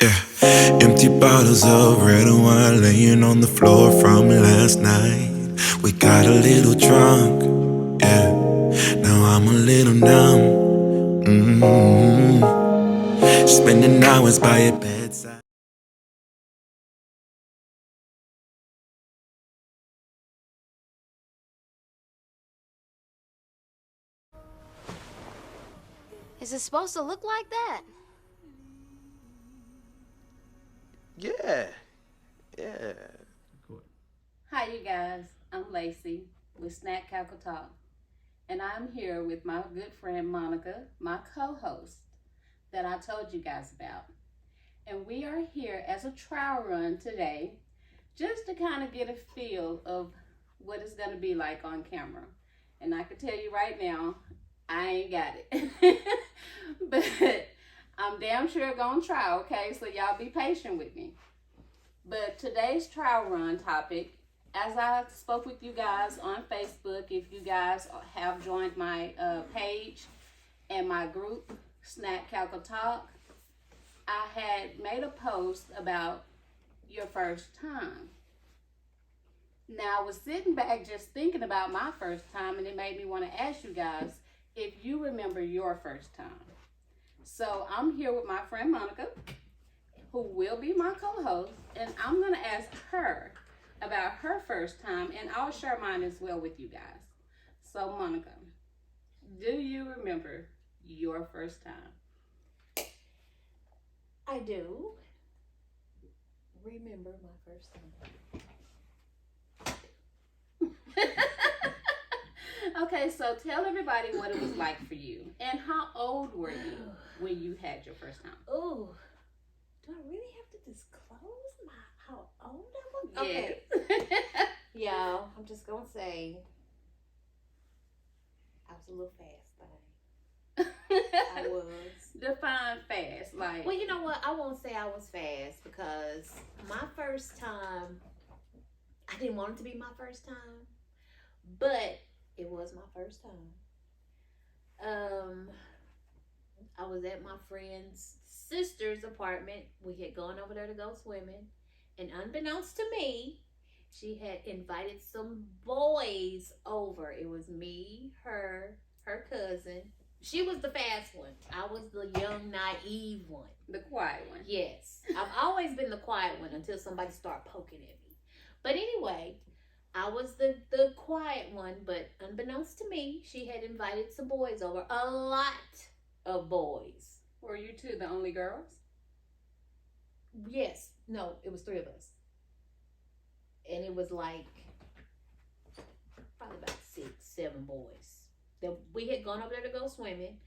Yeah, empty bottles of red wine laying on the floor from last night. We got a little drunk, yeah. Now I'm a little numb. Spending hours by your bedside. Is it supposed to look like that? Yeah, yeah. Hi, you guys. I'm Lacy with Snack Cackle Talk, and I'm here with my good friend Monica, my co host that I told you guys about. And we are here as a trial run today just to kind of get a feel of what it's going to be like on camera. And I can tell you right now, I ain't got it. But I'm damn sure going to try, okay? So y'all be patient with me. But today's trial run topic, as I spoke with you guys on Facebook, if you guys have joined my page and my group, Snack Calca Talk, I had made a post about your first time. Now, I was sitting back just thinking about my first time, and it made me want to ask you guys if you remember your first time. So I'm here with my friend Monica, who will be my co-host, and I'm going to ask her about her first time, and I'll share mine as well with you guys. So, Monica, do you remember your first time? I do remember my first time. Okay, so tell everybody what it was like for you, and how old were you when you had your first time? Oh, do I really have to disclose how old I was? Yes. Okay. Yeah, I'm just gonna say I was a little fast thing. I was. Define fast, like. Well, you know what? I won't say I was fast because my first time, I didn't want it to be my first time, but it was my first time. I was at my friend's sister's apartment. We had gone over there to go swimming, and unbeknownst to me, she had invited some boys over. It was me, her cousin. She was the fast one. I was the young, naive one. The quiet one. Yes. I've always been the quiet one until somebody started poking at me. But anyway, I was the quiet one, but unbeknownst to me, she had invited some boys over. A lot of boys. Were you two the only girls? Yes. No, it was three of us. And it was like probably about 6, 7 boys. That we had gone over there to go swimming,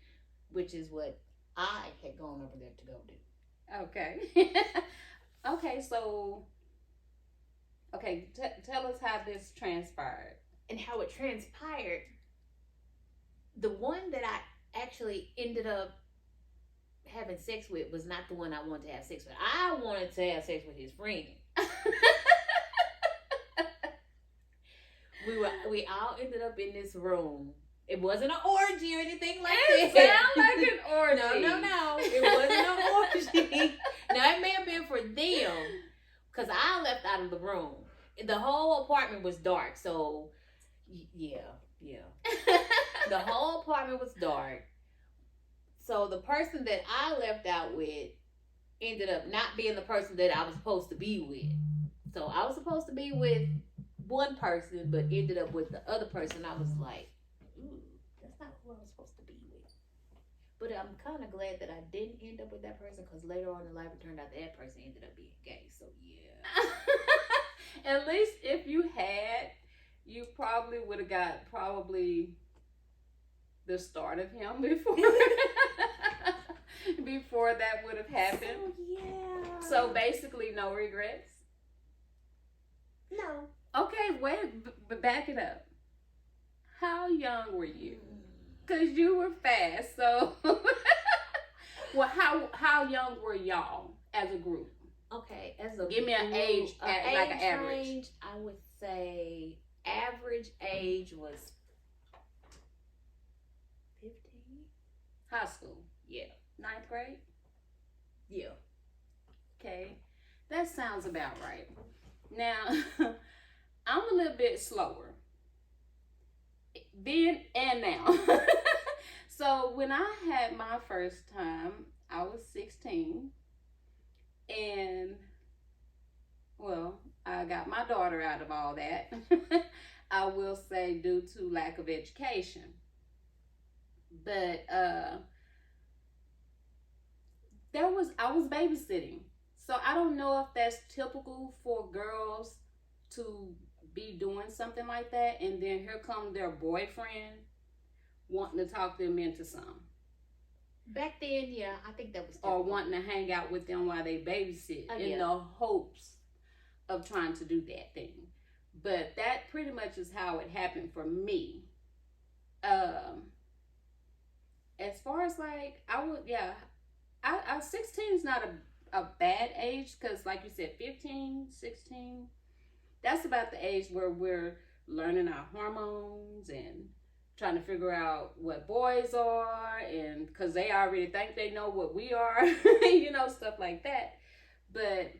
which is what I had gone over there to go do. Okay. Okay, so tell us how this transpired. And how it transpired. The one that I actually ended up having sex with was not the one I wanted to have sex with. I wanted to have sex with his friend. We all ended up in this room. It wasn't an orgy or anything like it that. It sounded like an orgy. No. It wasn't an orgy. Now, it may have been for them because I left out of the room. The whole apartment was dark. So, yeah. The whole apartment was dark. So, the person that I left out with ended up not being the person that I was supposed to be with. So, I was supposed to be with one person, but ended up with the other person. I was like, ooh, that's not who I was supposed to be with. But I'm kind of glad that I didn't end up with that person because later on in life it turned out that person ended up being gay. So yeah. At least if you had, you probably would have got the start of him before that would have happened. So, yeah. So basically, no regrets. No. Okay, wait, but back it up. How young were you? Because you were fast, so. Well, how young were y'all as a group? Okay, as a give me an age, like an average. Range, I would say average age was 15. High school. Yeah. 9th grade. Yeah. okay, that sounds about right. Now, I'm a little bit slower. Then and now. So when I had my first time, I was 16. And, well, I got my daughter out of all that. I will say due to lack of education. But I was babysitting. So I don't know if that's typical for girls to be doing something like that, and then here come their boyfriend wanting to talk them into something. Back then, yeah, I think that was Or wanting to hang out with them while they babysit in the hopes of trying to do that thing. But that pretty much is how it happened for me. As far as like, I 16 is not a bad age, because like you said, 15, 16, that's about the age where we're learning our hormones and trying to figure out what boys are, and because they already think they know what we are, you know, stuff like that. But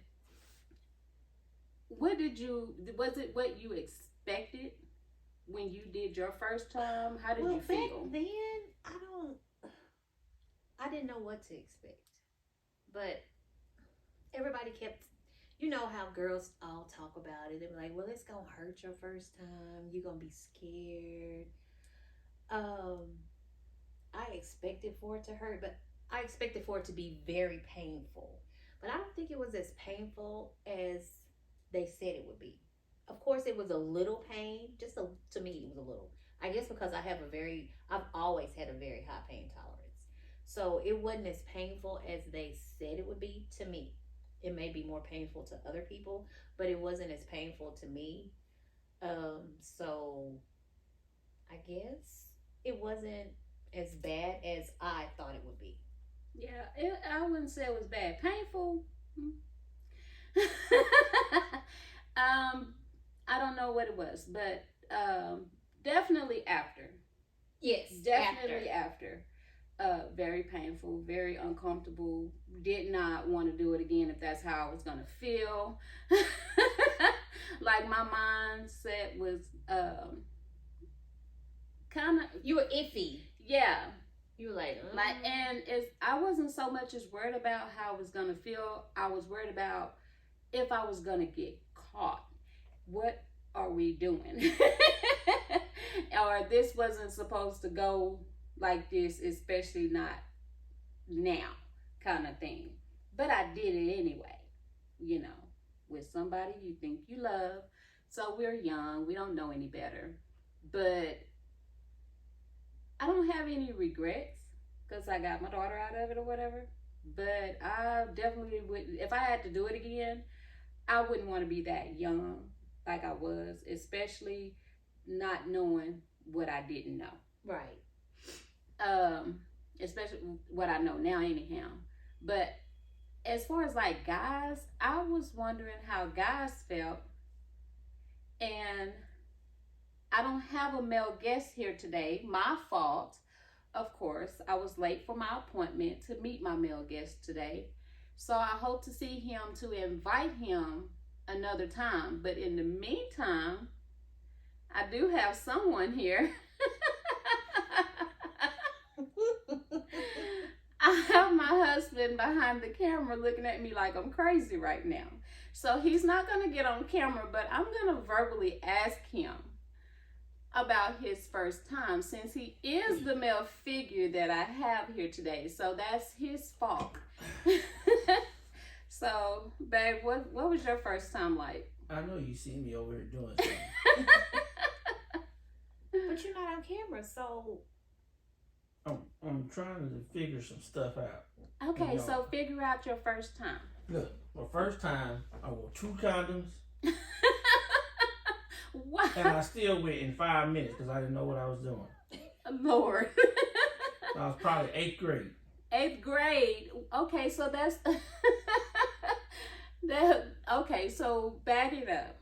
was it what you expected when you did your first time? How did you feel? Back then, I didn't know what to expect. But everybody kept, you know how girls all talk about it. They were like, well, it's going to hurt your first time. You're going to be scared. I expected for it to hurt, but I expected for it to be very painful. But I don't think it was as painful as they said it would be. Of course, it was a little pain. To me, it was a little. I guess because I've always had a very high pain tolerance. So it wasn't as painful as they said it would be to me. It may be more painful to other people, but it wasn't as painful to me. So I guess it wasn't as bad as I thought it would be. Yeah, I wouldn't say it was bad. Painful. I don't know what it was, but definitely after. Yes, definitely after. Very painful, very uncomfortable. Did not want to do it again if that's how I was gonna feel. Like my mindset was kind of. You were iffy. Yeah. You were like, and I wasn't so much as worried about how I was gonna feel. I was worried about if I was gonna get caught. What are we doing? Or this wasn't supposed to go like this, especially not now, kind of thing. But I did it anyway, you know, with somebody you think you love. So we're young, we don't know any better. But I don't have any regrets because I got my daughter out of it or whatever. But I definitely would, if I had to do it again, I wouldn't want to be that young like I was, especially not knowing what I didn't know. Right. Especially what I know now anyhow. But as far as like guys, I was wondering how guys felt. And I don't have a male guest here today. My fault. Of course, I was late for my appointment to meet my male guest today. So I hope to see him, to invite him another time. But in the meantime, I do have someone here. I have my husband behind the camera looking at me like I'm crazy right now. So he's not going to get on camera, but I'm going to verbally ask him about his first time, since he is the male figure that I have here today. So that's his fault. So, babe, what was your first time like? I know you see me over here doing something. But you're not on camera, so I'm trying to figure some stuff out. Okay, You know, so figure out your first time. Look, my first time, I wore 2 condoms, What? and I still went in 5 minutes because I didn't know what I was doing. Lord. I was probably 8th grade. 8th grade. Okay, so that's okay, so back it up.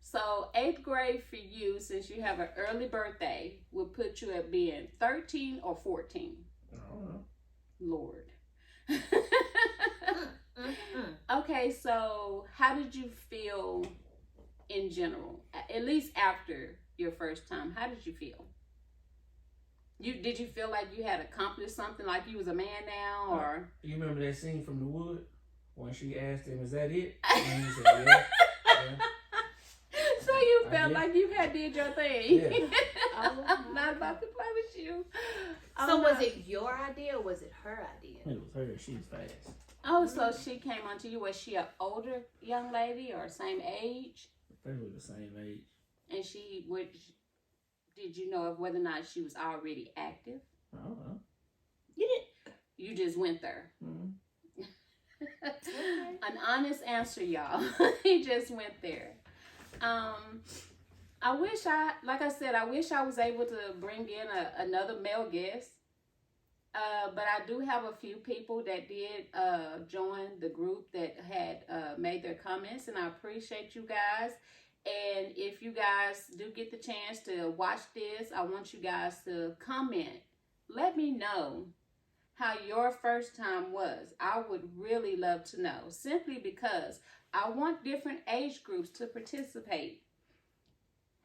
So 8th grade for you, since you have an early birthday, would put you at being 13 or 14. I don't know. Lord. Okay, so how did you feel in general? At least after your first time, how did you feel? Did you feel like you had accomplished something, like you was a man now, or? You remember that scene from The Wood when she asked him, "Is that it?" And he said, "Yeah." So you felt like you had did your thing. Yeah. I'm not about to play with you. So was it your idea or was it her idea? It was her. She's fast. Oh, so she came onto you. Was she an older young lady or same age? Probably the same age. And did you know of whether or not she was already active? I don't know. You didn't. You just went there. Mm-hmm. An honest answer, y'all. He just went there. I wish I was able to bring in another male guest. But I do have a few people that did join the group that had made their comments, and I appreciate you guys. And if you guys do get the chance to watch this, I want you guys to comment. Let me know how your first time was. I would really love to know, simply because I want different age groups to participate.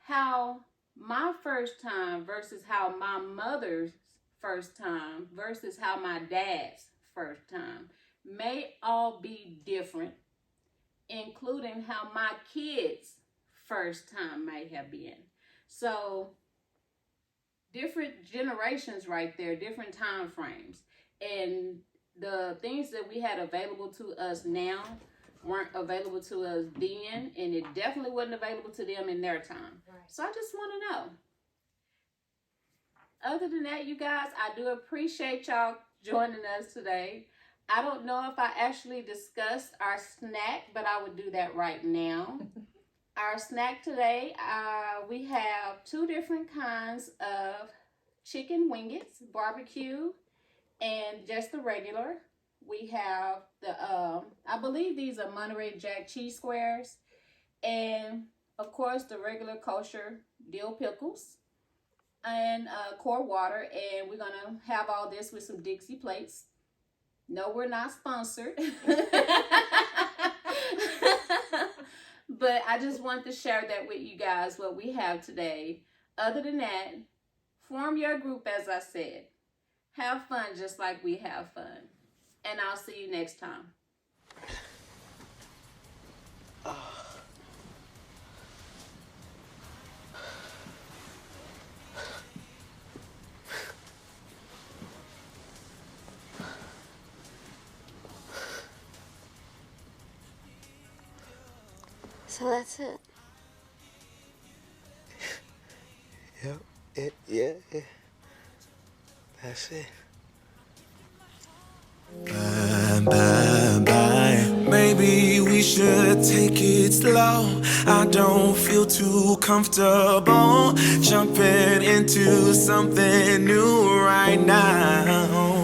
How my first time versus how my mother's first time versus how my dad's first time may all be different, including how my kids' first time may have been. So different generations right there, different time frames. And the things that we had available to us now weren't available to us then, and it definitely wasn't available to them in their time. Right. So I just want to know. Other than that, you guys, I do appreciate y'all joining us today. I don't know if I actually discussed our snack, but I would do that right now. Our snack today, we have 2 different kinds of chicken wingets, barbecue, and just the regular. We have the, I believe these are Monterey Jack cheese squares, and of course the regular kosher dill pickles, and core water. And we're gonna have all this with some Dixie plates. No, we're not sponsored. But I just wanted to share that with you guys, what we have today. Other than that, form your group, as I said. Have fun just like we have fun. And I'll see you next time. So that's it. Yep. Yeah. That's it. Bye, bye, bye. Maybe we should take it slow. I don't feel too comfortable jumping into something new right now.